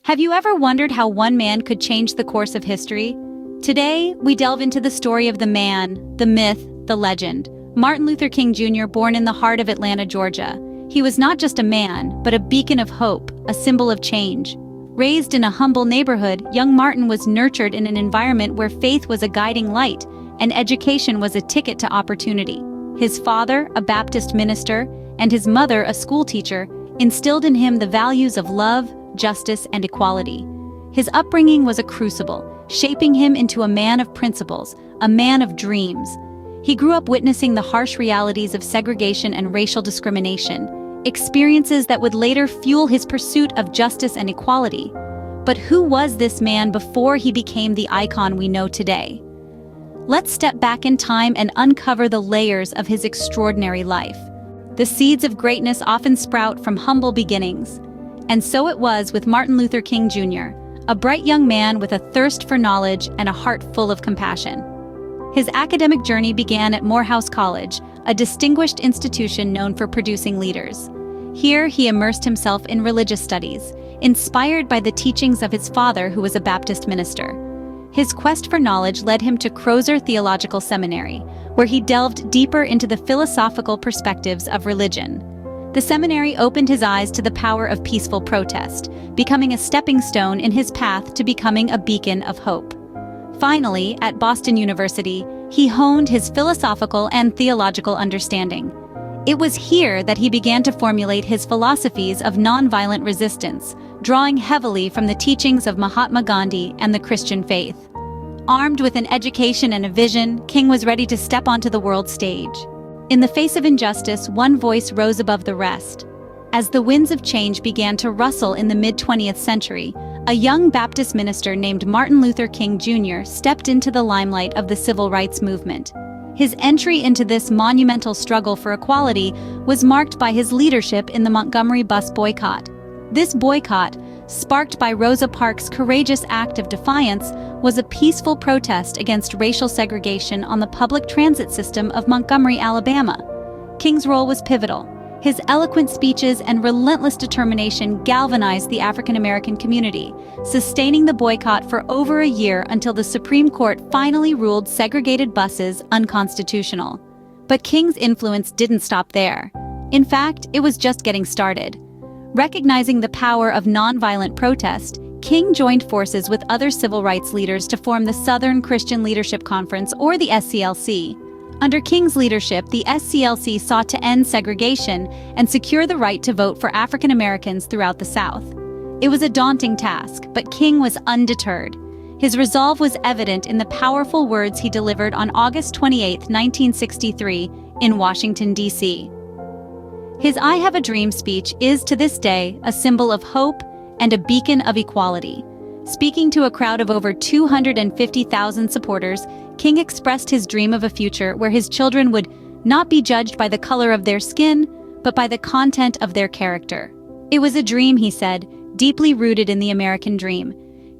Have you ever wondered how one man could change the course of history? Today, we delve into the story of the man, the myth, the legend, Martin Luther King Jr., born in the heart of Atlanta, Georgia. He was not just a man, but a beacon of hope, a symbol of change. Raised in a humble neighborhood, young Martin was nurtured in an environment where faith was a guiding light, and education was a ticket to opportunity. His father, a Baptist minister, and his mother, a schoolteacher, instilled in him the values of love, justice, and equality. His upbringing was a crucible, shaping him into a man of principles, a man of dreams. He grew up witnessing the harsh realities of segregation and racial discrimination, experiences that would later fuel his pursuit of justice and equality. But who was this man before he became the icon we know today? Let's step back in time and uncover the layers of his extraordinary life. The seeds of greatness often sprout from humble beginnings. And so it was with Martin Luther King Jr., a bright young man with a thirst for knowledge and a heart full of compassion. His academic journey began at Morehouse College, a distinguished institution known for producing leaders. Here, he immersed himself in religious studies, inspired by the teachings of his father, who was a Baptist minister. His quest for knowledge led him to Crozer Theological Seminary, where he delved deeper into the philosophical perspectives of religion. The seminary opened his eyes to the power of peaceful protest, becoming a stepping stone in his path to becoming a beacon of hope. Finally, at Boston University, he honed his philosophical and theological understanding. It was here that he began to formulate his philosophies of nonviolent resistance, drawing heavily from the teachings of Mahatma Gandhi and the Christian faith. Armed with an education and a vision, King was ready to step onto the world stage. In the face of injustice, one voice rose above the rest. As the winds of change began to rustle in the mid-20th century, a young Baptist minister named Martin Luther King Jr. stepped into the limelight of the civil rights movement. His entry into this monumental struggle for equality was marked by his leadership in the Montgomery bus boycott. This boycott, sparked by Rosa Parks' courageous act of defiance, was a peaceful protest against racial segregation on the public transit system of Montgomery, Alabama. King's role was pivotal. His eloquent speeches and relentless determination galvanized the African American community, sustaining the boycott for over a year until the Supreme Court finally ruled segregated buses unconstitutional. But King's influence didn't stop there. In fact, it was just getting started. Recognizing the power of nonviolent protest, King joined forces with other civil rights leaders to form the Southern Christian Leadership Conference, or the SCLC. Under King's leadership, the SCLC sought to end segregation and secure the right to vote for African Americans throughout the South. It was a daunting task, but King was undeterred. His resolve was evident in the powerful words he delivered on August 28, 1963, in Washington, D.C. His "I Have a Dream" speech is, to this day, a symbol of hope and a beacon of equality. Speaking to a crowd of over 250,000 supporters, King expressed his dream of a future where his children would not be judged by the color of their skin, but by the content of their character. It was a dream, he said, deeply rooted in the American dream.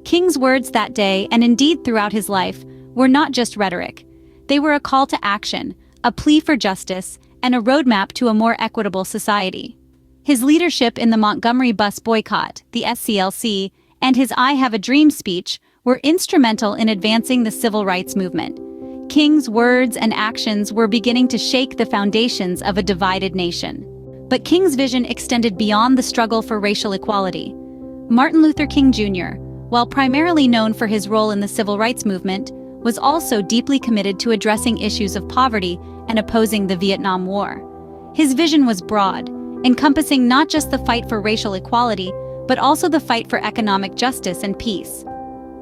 King's words that day, and indeed throughout his life, were not just rhetoric. They were a call to action, a plea for justice, and a roadmap to a more equitable society. His leadership in the Montgomery bus boycott, the SCLC, and his "I Have a Dream" speech were instrumental in advancing the civil rights movement. King's words and actions were beginning to shake the foundations of a divided nation. But King's vision extended beyond the struggle for racial equality. Martin Luther King Jr., while primarily known for his role in the civil rights movement, was also deeply committed to addressing issues of poverty and opposing the Vietnam War. His vision was broad, encompassing not just the fight for racial equality, but also the fight for economic justice and peace.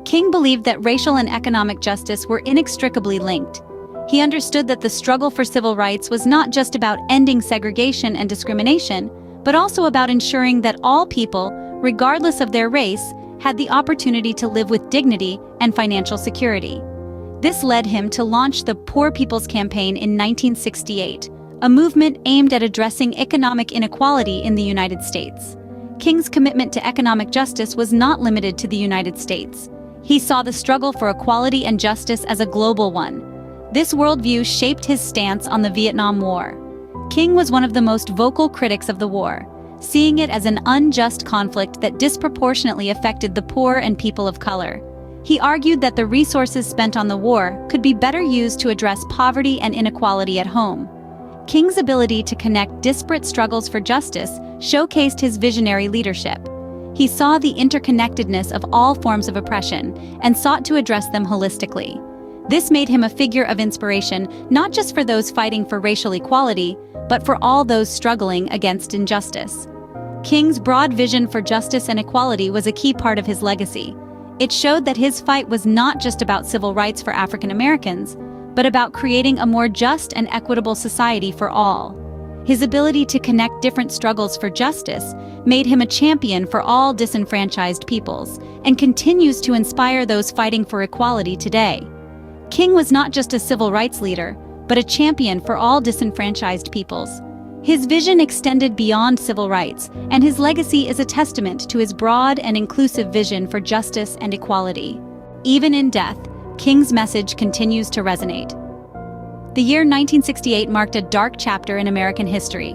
King believed that racial and economic justice were inextricably linked. He understood that the struggle for civil rights was not just about ending segregation and discrimination, but also about ensuring that all people, regardless of their race, had the opportunity to live with dignity and financial security. This led him to launch the Poor People's Campaign in 1968, a movement aimed at addressing economic inequality in the United States. King's commitment to economic justice was not limited to the United States. He saw the struggle for equality and justice as a global one. This worldview shaped his stance on the Vietnam War. King was one of the most vocal critics of the war, seeing it as an unjust conflict that disproportionately affected the poor and people of color. He argued that the resources spent on the war could be better used to address poverty and inequality at home. King's ability to connect disparate struggles for justice showcased his visionary leadership. He saw the interconnectedness of all forms of oppression and sought to address them holistically. This made him a figure of inspiration not just for those fighting for racial equality, but for all those struggling against injustice. King's broad vision for justice and equality was a key part of his legacy. It showed that his fight was not just about civil rights for African Americans, but about creating a more just and equitable society for all. His ability to connect different struggles for justice made him a champion for all disenfranchised peoples, and continues to inspire those fighting for equality today. King was not just a civil rights leader, but a champion for all disenfranchised peoples. His vision extended beyond civil rights, and his legacy is a testament to his broad and inclusive vision for justice and equality. Even in death, King's message continues to resonate. The year 1968 marked a dark chapter in American history.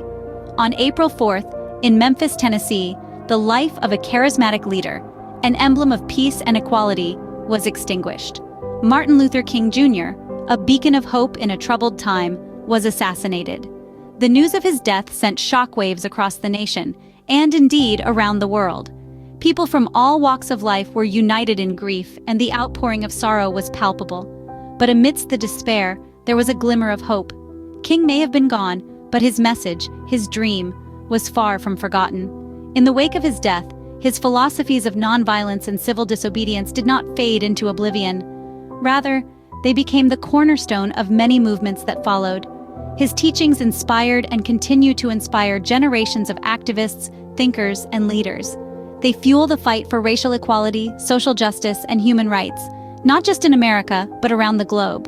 On April 4th, in Memphis, Tennessee, the life of a charismatic leader, an emblem of peace and equality, was extinguished. Martin Luther King Jr., a beacon of hope in a troubled time, was assassinated. The news of his death sent shockwaves across the nation, and indeed around the world. People from all walks of life were united in grief, and the outpouring of sorrow was palpable. But amidst the despair, there was a glimmer of hope. King may have been gone, but his message, his dream, was far from forgotten. In the wake of his death, his philosophies of nonviolence and civil disobedience did not fade into oblivion. Rather, they became the cornerstone of many movements that followed. His teachings inspired and continue to inspire generations of activists, thinkers, and leaders. They fuel the fight for racial equality, social justice, and human rights, not just in America, but around the globe.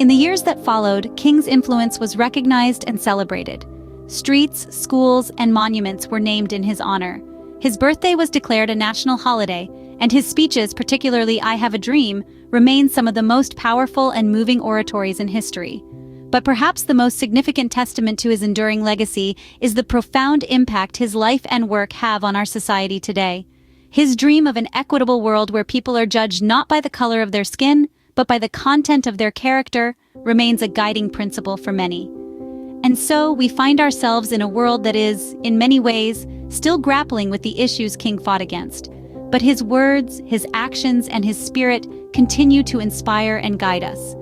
In the years that followed, King's influence was recognized and celebrated. Streets, schools, and monuments were named in his honor. His birthday was declared a national holiday, and his speeches, particularly I Have a Dream, remain some of the most powerful and moving oratories in history. But perhaps the most significant testament to his enduring legacy is the profound impact his life and work have on our society today. His dream of an equitable world where people are judged not by the color of their skin, but by the content of their character, remains a guiding principle for many. And so we find ourselves in a world that is, in many ways, still grappling with the issues King fought against. But his words, his actions, and his spirit continue to inspire and guide us.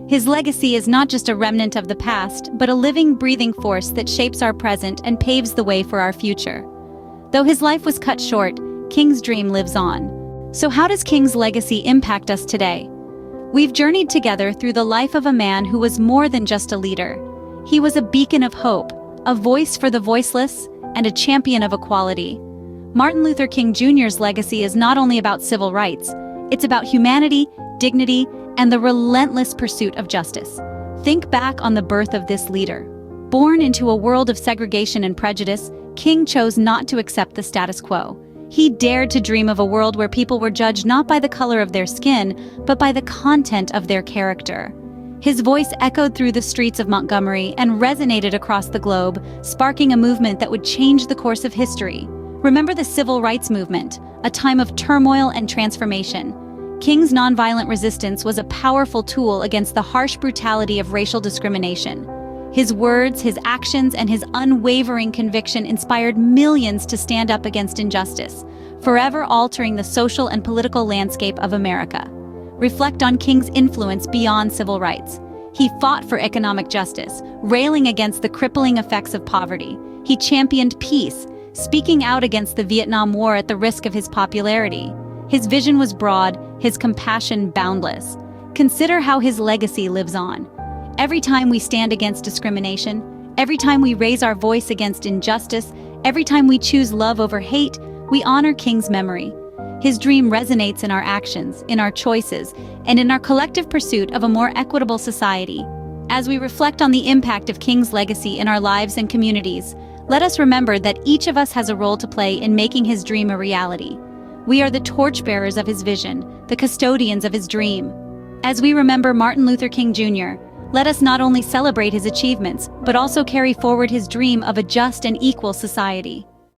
His legacy is not just a remnant of the past, but a living, breathing force that shapes our present and paves the way for our future. Though his life was cut short, King's dream lives on. So how does King's legacy impact us today? We've journeyed together through the life of a man who was more than just a leader. He was a beacon of hope, a voice for the voiceless, and a champion of equality. Martin Luther King Jr.'s legacy is not only about civil rights, it's about humanity, dignity, and the relentless pursuit of justice. Think back on the birth of this leader. Born into a world of segregation and prejudice, King chose not to accept the status quo. He dared to dream of a world where people were judged not by the color of their skin, but by the content of their character. His voice echoed through the streets of Montgomery and resonated across the globe, sparking a movement that would change the course of history. Remember the Civil Rights Movement, a time of turmoil and transformation. King's nonviolent resistance was a powerful tool against the harsh brutality of racial discrimination. His words, his actions, and his unwavering conviction inspired millions to stand up against injustice, forever altering the social and political landscape of America. Reflect on King's influence beyond civil rights. He fought for economic justice, railing against the crippling effects of poverty. He championed peace, speaking out against the Vietnam War at the risk of his popularity. His vision was broad, his compassion boundless. Consider how his legacy lives on. Every time we stand against discrimination, every time we raise our voice against injustice, every time we choose love over hate, we honor King's memory. His dream resonates in our actions, in our choices, and in our collective pursuit of a more equitable society. As we reflect on the impact of King's legacy in our lives and communities, let us remember that each of us has a role to play in making his dream a reality. We are the torchbearers of his vision, the custodians of his dream. As we remember Martin Luther King Jr., let us not only celebrate his achievements, but also carry forward his dream of a just and equal society.